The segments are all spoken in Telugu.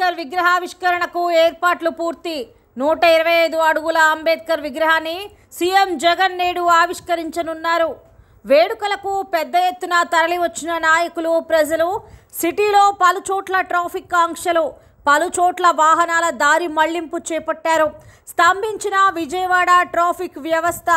అంబేద్కర్ విగ్రహావిష్కరణకు ఏర్పాట్లు పూర్తి 125 అడుగుల అంబేద్కర్ విగ్రహాన్ని సీఎం జగన్ నేడు ఆవిష్కరించనున్నారు. వేడుకలకు పెద్ద ఎత్తున తరలివచ్చిన నాయకులు, ప్రజలు. సిటీలో పలుచోట్ల ట్రాఫిక్ ఆంక్షలు, పలుచోట్ల వాహనాల దారి మళ్లింపు చేపట్టారు. స్తంభించిన విజయవాడ ట్రాఫిక్ వ్యవస్థ.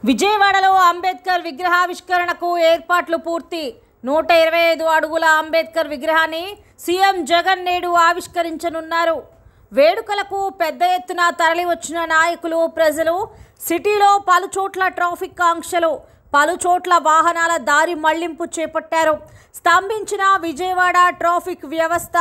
విజయవాడలో అంబేద్కర్ విగ్రహావిష్కరణకు ఏర్పాట్లు పూర్తి 125 అడుగుల అంబేద్కర్ విగ్రహాన్ని సీఎం జగన్ నేడు ఆవిష్కరించనున్నారు. వేడుకలకు పెద్ద ఎత్తున తరలివచ్చిన నాయకులు, ప్రజలు. సిటీలో పలుచోట్ల ట్రాఫిక్ ఆంక్షలు, పలుచోట్ల వాహనాల దారి మళ్లింపు చేపట్టారు. స్తంభించిన విజయవాడ ట్రాఫిక్ వ్యవస్థ.